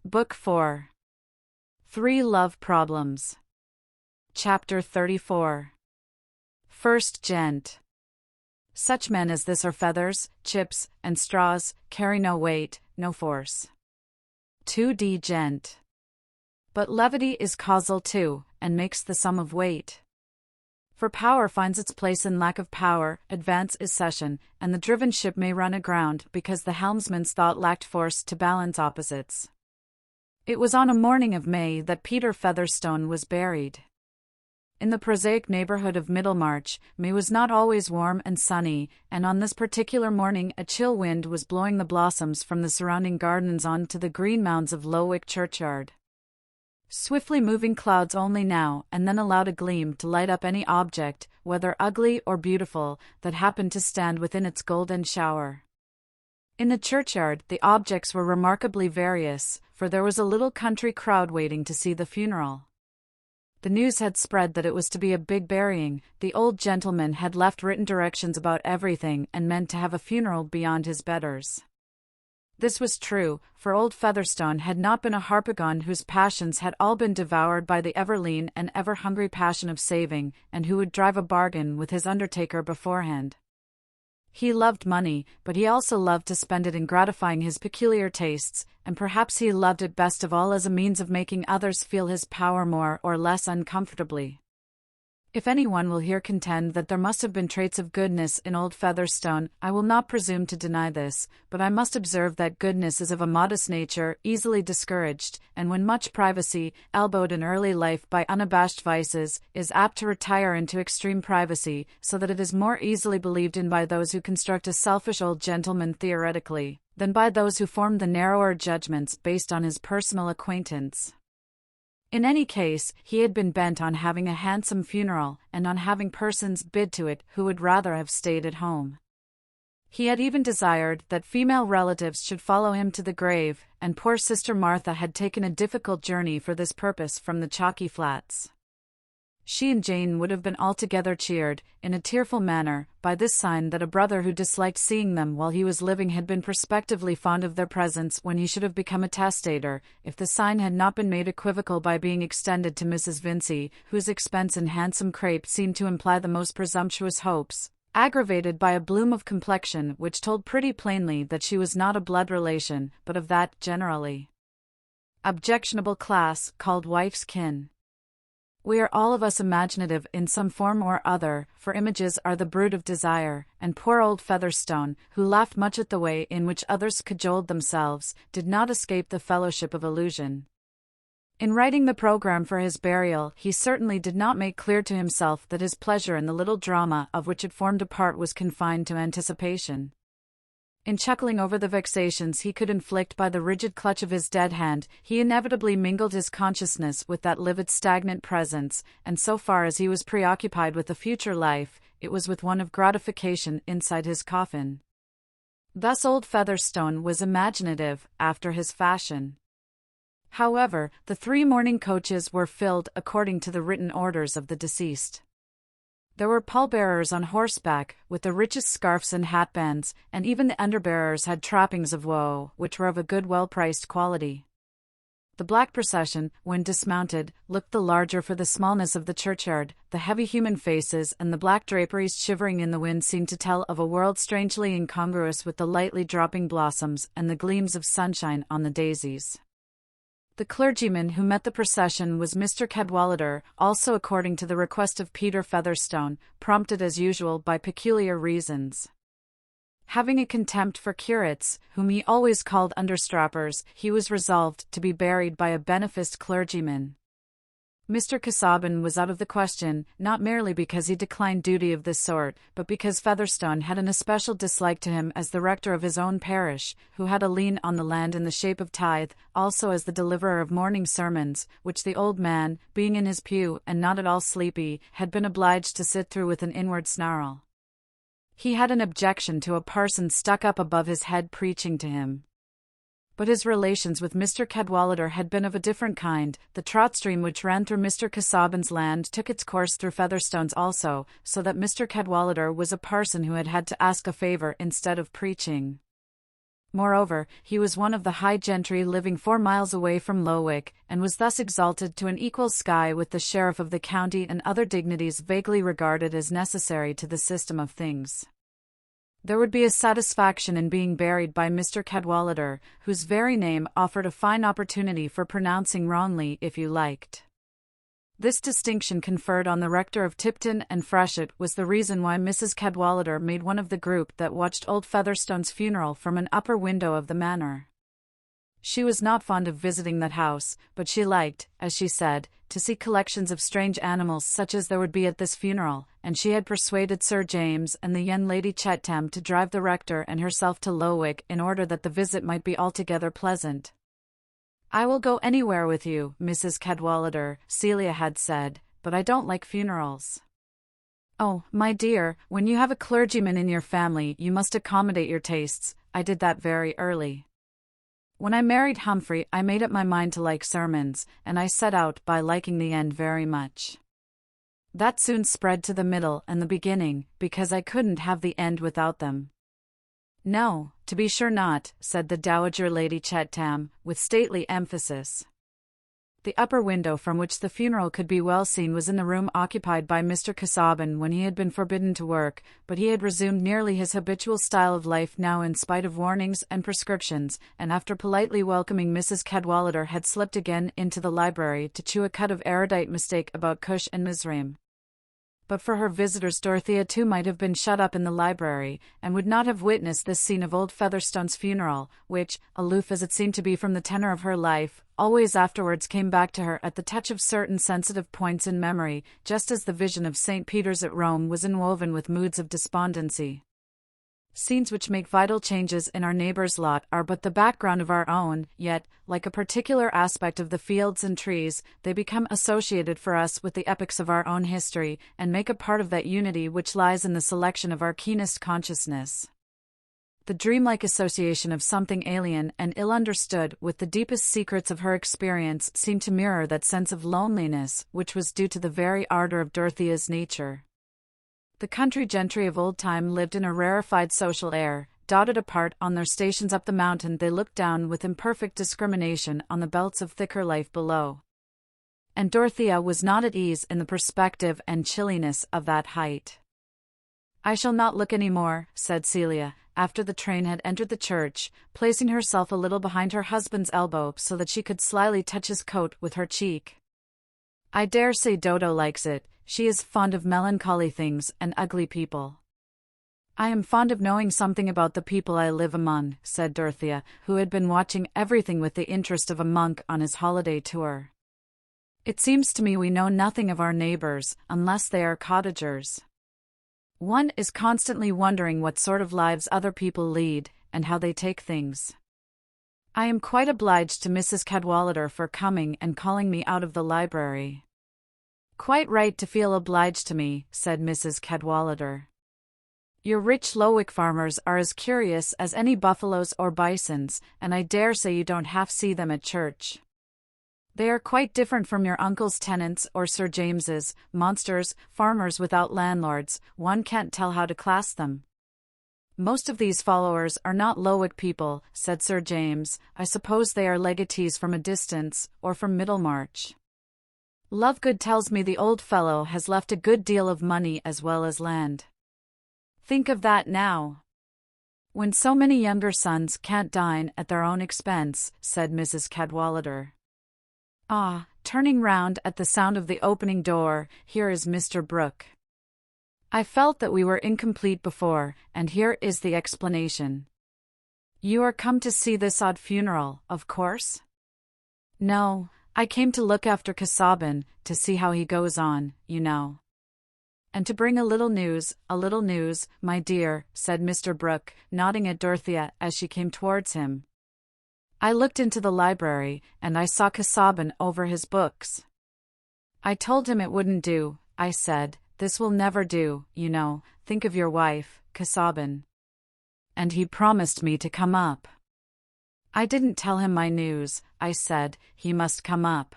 Book 4. 3 Love Problems. Chapter 34. First Gent. Such men as this are feathers, chips, and straws, carry no weight, no force. 2d Gent. But levity is causal too, and makes the sum of weight. For power finds its place in lack of power, advance is cession, and the driven ship may run aground because the helmsman's thought lacked force to balance opposites. It was on a morning of May that Peter Featherstone was buried. In the prosaic neighborhood of Middlemarch, May was not always warm and sunny, and on this particular morning a chill wind was blowing the blossoms from the surrounding gardens on to the green mounds of Lowick churchyard. Swiftly moving clouds only now and then allowed a gleam to light up any object, whether ugly or beautiful, that happened to stand within its golden shower. In the churchyard the objects were remarkably various, for there was a little country crowd waiting to see the funeral. The news had spread that it was to be a big burying. The old gentleman had left written directions about everything and meant to have a funeral beyond his betters. This was true, for old Featherstone had not been a harpagon whose passions had all been devoured by the ever-lean and ever-hungry passion of saving, and who would drive a bargain with his undertaker beforehand. He loved money, but he also loved to spend it in gratifying his peculiar tastes, and perhaps he loved it best of all as a means of making others feel his power more or less uncomfortably. If anyone will here contend that there must have been traits of goodness in old Featherstone, I will not presume to deny this, but I must observe that goodness is of a modest nature, easily discouraged, and when much privacy, elbowed in early life by unabashed vices, is apt to retire into extreme privacy, so that it is more easily believed in by those who construct a selfish old gentleman theoretically, than by those who form the narrower judgments based on his personal acquaintance. In any case, he had been bent on having a handsome funeral, and on having persons bid to it who would rather have stayed at home. He had even desired that female relatives should follow him to the grave, and poor Sister Martha had taken a difficult journey for this purpose from the Chalky Flats. She and Jane would have been altogether cheered, in a tearful manner, by this sign that a brother who disliked seeing them while he was living had been prospectively fond of their presence when he should have become a testator, if the sign had not been made equivocal by being extended to Mrs. Vincey, whose expense in handsome crape seemed to imply the most presumptuous hopes, aggravated by a bloom of complexion which told pretty plainly that she was not a blood relation, but of that, generally objectionable class, called wife's kin. We are all of us imaginative in some form or other, for images are the brood of desire, and poor old Featherstone, who laughed much at the way in which others cajoled themselves, did not escape the fellowship of illusion. In writing the programme for his burial, he certainly did not make clear to himself that his pleasure in the little drama of which it formed a part was confined to anticipation. In chuckling over the vexations he could inflict by the rigid clutch of his dead hand, he inevitably mingled his consciousness with that livid stagnant presence, and so far as he was preoccupied with the future life, it was with one of gratification inside his coffin. Thus old Featherstone was imaginative, after his fashion. However, the 3 mourning coaches were filled according to the written orders of the deceased. There were pallbearers on horseback, with the richest scarfs and hatbands, and even the underbearers had trappings of woe, which were of a good well-priced quality. The black procession, when dismounted, looked the larger for the smallness of the churchyard. The heavy human faces and the black draperies shivering in the wind seemed to tell of a world strangely incongruous with the lightly dropping blossoms and the gleams of sunshine on the daisies. The clergyman who met the procession was Mr. Cadwallader, also according to the request of Peter Featherstone, prompted as usual by peculiar reasons. Having a contempt for curates, whom he always called understrappers, he was resolved to be buried by a beneficed clergyman. Mr. Casaubon was out of the question, not merely because he declined duty of this sort, but because Featherstone had an especial dislike to him as the rector of his own parish, who had a lien on the land in the shape of tithe, also as the deliverer of morning sermons, which the old man, being in his pew and not at all sleepy, had been obliged to sit through with an inward snarl. He had an objection to a parson stuck up above his head preaching to him. But his relations with Mr. Cadwallader had been of a different kind. The trout stream which ran through Mr. Casaubon's land took its course through Featherstone's also, so that Mr. Cadwallader was a parson who had to ask a favour instead of preaching. Moreover, he was one of the high gentry living 4 miles away from Lowick, and was thus exalted to an equal sky with the sheriff of the county and other dignities vaguely regarded as necessary to the system of things. There would be a satisfaction in being buried by Mr. Cadwallader, whose very name offered a fine opportunity for pronouncing wrongly if you liked. This distinction conferred on the rector of Tipton and Freshitt was the reason why Mrs. Cadwallader made one of the group that watched old Featherstone's funeral from an upper window of the manor. She was not fond of visiting that house, but she liked, as she said, to see collections of strange animals such as there would be at this funeral, and she had persuaded Sir James and the young Lady Chettam to drive the rector and herself to Lowick in order that the visit might be altogether pleasant. "I will go anywhere with you, Mrs. Cadwallader," Celia had said, "but I don't like funerals." "Oh, my dear, when you have a clergyman in your family you must accommodate your tastes. I did that very early. When I married Humphrey I made up my mind to like sermons, and I set out by liking the end very much. That soon spread to the middle and the beginning, because I couldn't have the end without them." "No, to be sure not," said the Dowager Lady Chettam, with stately emphasis. The upper window from which the funeral could be well seen was in the room occupied by Mr. Casaubon when he had been forbidden to work, but he had resumed nearly his habitual style of life now in spite of warnings and prescriptions, and after politely welcoming Mrs. Cadwallader had slipped again into the library to chew a cud of erudite mistake about Cush and Mizraim. But for her visitors Dorothea too might have been shut up in the library, and would not have witnessed this scene of old Featherstone's funeral, which, aloof as it seemed to be from the tenor of her life, always afterwards came back to her at the touch of certain sensitive points in memory, just as the vision of St. Peter's at Rome was inwoven with moods of despondency. Scenes which make vital changes in our neighbour's lot are but the background of our own, yet, like a particular aspect of the fields and trees, they become associated for us with the epochs of our own history, and make a part of that unity which lies in the selection of our keenest consciousness. The dreamlike association of something alien and ill-understood with the deepest secrets of her experience seemed to mirror that sense of loneliness which was due to the very ardour of Dorothea's nature. The country gentry of old time lived in a rarefied social air. Dotted apart on their stations up the mountain they looked down with imperfect discrimination on the belts of thicker life below. And Dorothea was not at ease in the perspective and chilliness of that height. "I shall not look any more," said Celia, after the train had entered the church, placing herself a little behind her husband's elbow so that she could slyly touch his coat with her cheek. "I dare say Dodo likes it. She is fond of melancholy things and ugly people." "I am fond of knowing something about the people I live among," said Dorothea, who had been watching everything with the interest of a monk on his holiday tour. "It seems to me we know nothing of our neighbours, unless they are cottagers. One is constantly wondering what sort of lives other people lead, and how they take things. I am quite obliged to Mrs. Cadwallader for coming and calling me out of the library." "Quite right to feel obliged to me," said Mrs. Cadwallader. "Your rich Lowick farmers are as curious as any buffaloes or bisons, and I dare say you don't half see them at church. They are quite different from your uncle's tenants or Sir James's, monsters, farmers without landlords, one can't tell how to class them." "Most of these followers are not Lowick people," said Sir James. "I suppose they are legatees from a distance, or from Middlemarch. Lovegood tells me the old fellow has left a good deal of money as well as land. Think of that now! When so many younger sons can't dine at their own expense," said Mrs. Cadwallader. "Ah, turning round at the sound of the opening door, here is Mr. Brooke. I felt that we were incomplete before, and here is the explanation. You are come to see this odd funeral, of course?" "No, I came to look after Casaubon, to see how he goes on, you know." "And to bring a little news, my dear," said Mr. Brooke, nodding at Dorothea as she came towards him. "I looked into the library, and I saw Casaubon over his books. I told him it wouldn't do. I said, 'This will never do, you know, think of your wife, Casaubon.' And he promised me to come up. I didn't tell him my news. I said, he must come up."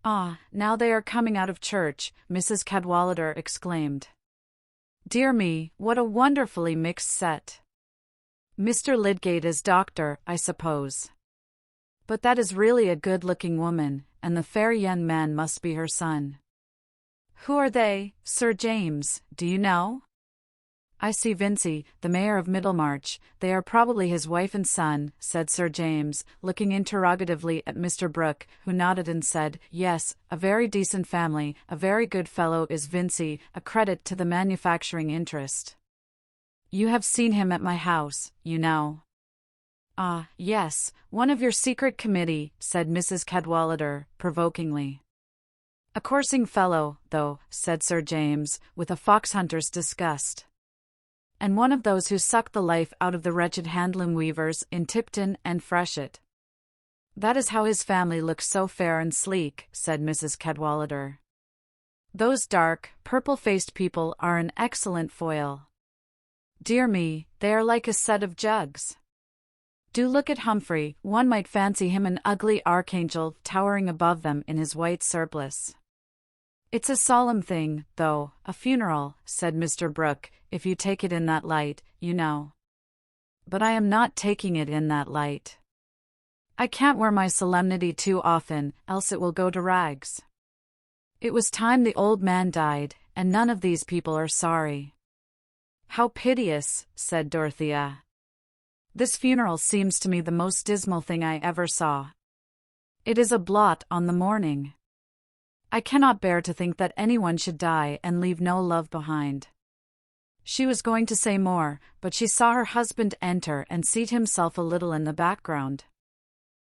"Ah, now they are coming out of church," Mrs. Cadwallader exclaimed. "Dear me, what a wonderfully mixed set! Mr. Lydgate is doctor, I suppose. But that is really a good-looking woman, and the fair young man must be her son. Who are they, Sir James, do you know? I see Vincey, the mayor of Middlemarch. They are probably his wife and son, said Sir James, looking interrogatively at Mr. Brooke, who nodded and said, yes, a very decent family, a very good fellow is Vincey, a credit to the manufacturing interest. You have seen him at my house, you know. Ah, yes, one of your secret committee, said Mrs. Cadwallader, provokingly. A coursing fellow, though, said Sir James, with a fox-hunter's disgust. And one of those who sucked the life out of the wretched handloom weavers in Tipton and Freshitt. That is how his family looks so fair and sleek, said Mrs. Cadwallader. Those dark, purple-faced people are an excellent foil. Dear me, they are like a set of jugs. Do look at Humphrey, one might fancy him an ugly archangel towering above them in his white surplice. It's a solemn thing, though, a funeral, said Mr. Brooke, if you take it in that light, you know. But I am not taking it in that light. I can't wear my solemnity too often, else it will go to rags. It was time the old man died, and none of these people are sorry. How piteous, said Dorothea. This funeral seems to me the most dismal thing I ever saw. It is a blot on the morning. I cannot bear to think that anyone should die and leave no love behind. She was going to say more, but she saw her husband enter and seat himself a little in the background.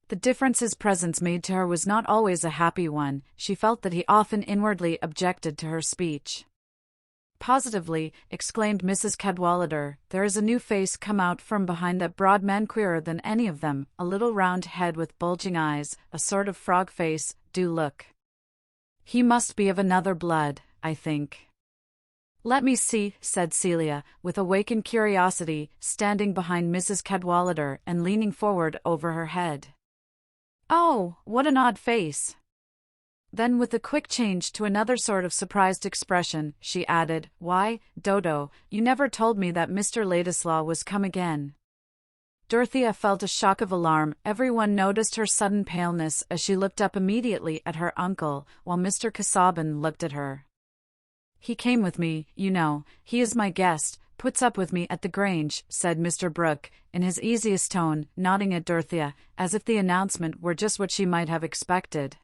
The difference his presence made to her was not always a happy one. She felt that he often inwardly objected to her speech. Positively, exclaimed Mrs. Cadwallader, there is a new face come out from behind that broad man, queerer than any of them, a little round head with bulging eyes, a sort of frog face. Do look. He must be of another blood, I think. Let me see, said Celia, with awakened curiosity, standing behind Mrs. Cadwallader and leaning forward over her head. Oh, what an odd face! Then with a quick change to another sort of surprised expression, she added, why, Dodo, you never told me that Mr. Ladislaw was come again. Dorothea felt a shock of alarm. Everyone noticed her sudden paleness as she looked up immediately at her uncle, while Mr. Casaubon looked at her. He came with me, you know, he is my guest, puts up with me at the Grange, said Mr. Brooke, in his easiest tone, nodding at Dorothea, as if the announcement were just what she might have expected.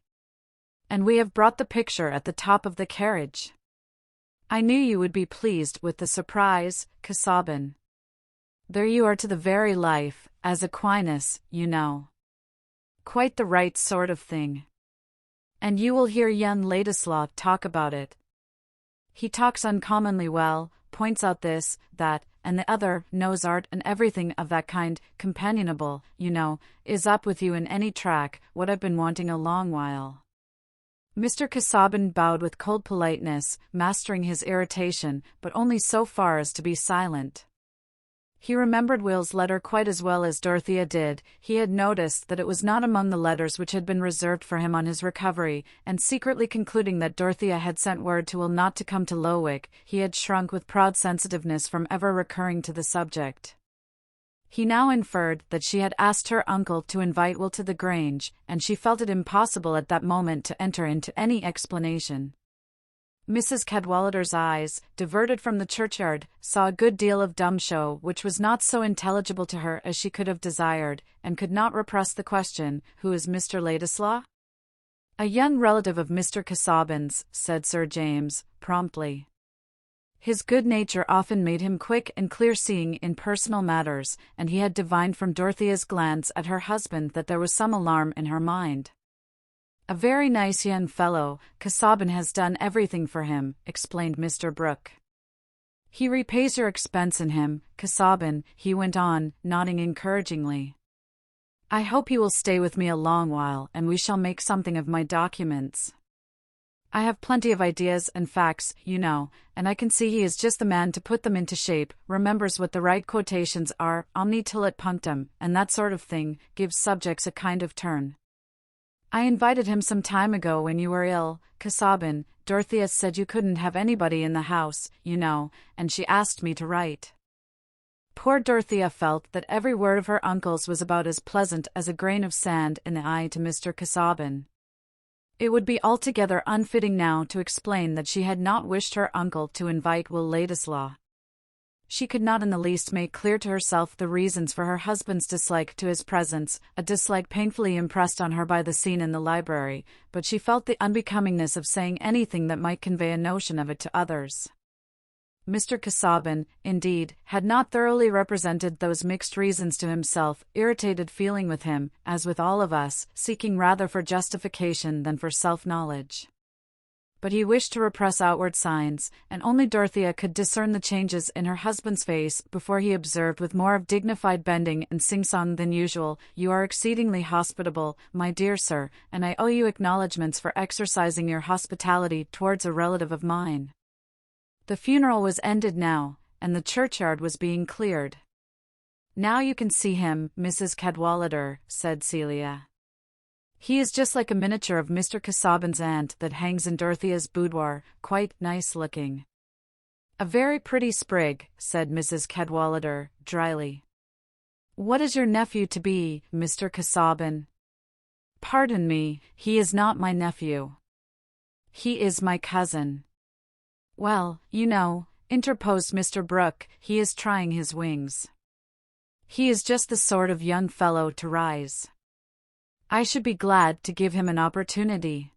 And we have brought the picture at the top of the carriage. I knew you would be pleased with the surprise, Casaubon. There you are to the very life, as Aquinas, you know. Quite the right sort of thing. And you will hear young Ladislaw talk about it. He talks uncommonly well, points out this, that, and the other, knows art and everything of that kind, companionable, you know, is up with you in any track, what I've been wanting a long while. Mr. Casaubon bowed with cold politeness, mastering his irritation, but only so far as to be silent. He remembered Will's letter quite as well as Dorothea did. He had noticed that it was not among the letters which had been reserved for him on his recovery, and secretly concluding that Dorothea had sent word to Will not to come to Lowick, he had shrunk with proud sensitiveness from ever recurring to the subject. He now inferred that she had asked her uncle to invite Will to the Grange, and she felt it impossible at that moment to enter into any explanation. Mrs. Cadwallader's eyes, diverted from the churchyard, saw a good deal of dumb show which was not so intelligible to her as she could have desired, and could not repress the question, who is Mr. Ladislaw? A young relative of Mr. Casaubon's, said Sir James, promptly. His good nature often made him quick and clear-seeing in personal matters, and he had divined from Dorothea's glance at her husband that there was some alarm in her mind. A very nice young fellow, Casaubon has done everything for him, explained Mr. Brooke. He repays your expense in him, Casaubon, he went on, nodding encouragingly. I hope he will stay with me a long while, and we shall make something of my documents. I have plenty of ideas and facts, you know, and I can see he is just the man to put them into shape, remembers what the right quotations are, omni tillit punctum, and that sort of thing, gives subjects a kind of turn. I invited him some time ago when you were ill, Casaubon. Dorothea said you couldn't have anybody in the house, you know, and she asked me to write. Poor Dorothea felt that every word of her uncle's was about as pleasant as a grain of sand in the eye to Mr. Casaubon. It would be altogether unfitting now to explain that she had not wished her uncle to invite Will Ladislaw. She could not in the least make clear to herself the reasons for her husband's dislike to his presence, a dislike painfully impressed on her by the scene in the library, but she felt the unbecomingness of saying anything that might convey a notion of it to others. Mr. Casaubon, indeed, had not thoroughly represented those mixed reasons to himself, irritated feeling with him, as with all of us, seeking rather for justification than for self-knowledge. But he wished to repress outward signs, and only Dorothea could discern the changes in her husband's face before he observed with more of dignified bending and sing-song than usual, "You are exceedingly hospitable, my dear sir, and I owe you acknowledgments for exercising your hospitality towards a relative of mine." The funeral was ended now, and the churchyard was being cleared. "Now you can see him, Mrs. Cadwallader," said Celia. "He is just like a miniature of Mr. Casaubon's aunt that hangs in Dorothea's boudoir, quite nice-looking." "A very pretty sprig," said Mrs. Cadwallader, dryly. "What is your nephew to be, Mr. Casaubon?" "Pardon me, he is not my nephew. He is my cousin." "Well, you know," interposed Mr. Brooke, "he is trying his wings. He is just the sort of young fellow to rise. I should be glad to give him an opportunity.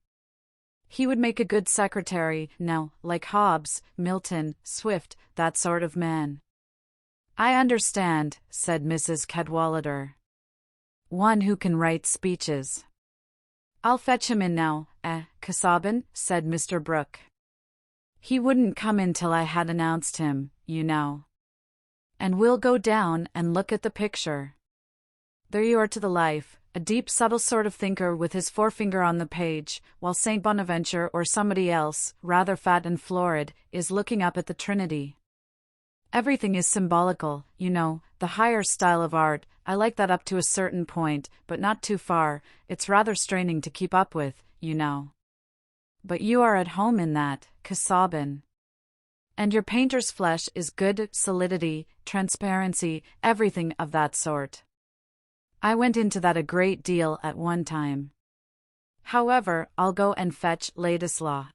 He would make a good secretary, now, like Hobbes, Milton, Swift, that sort of man." "I understand," said Mrs. Cadwallader. "One who can write speeches." "I'll fetch him in now, Casaubon," said Mr. Brooke. "He wouldn't come in till I had announced him, you know. And we'll go down and look at the picture. There you are to the life, a deep subtle sort of thinker with his forefinger on the page, while Saint Bonaventure or somebody else, rather fat and florid, is looking up at the Trinity. Everything is symbolical, you know, the higher style of art. I like that up to a certain point, but not too far. It's rather straining to keep up with, you know. But you are at home in that, Casaubon. And your painter's flesh is good, solidity, transparency, everything of that sort. I went into that a great deal at one time. However, I'll go and fetch Ladislaw."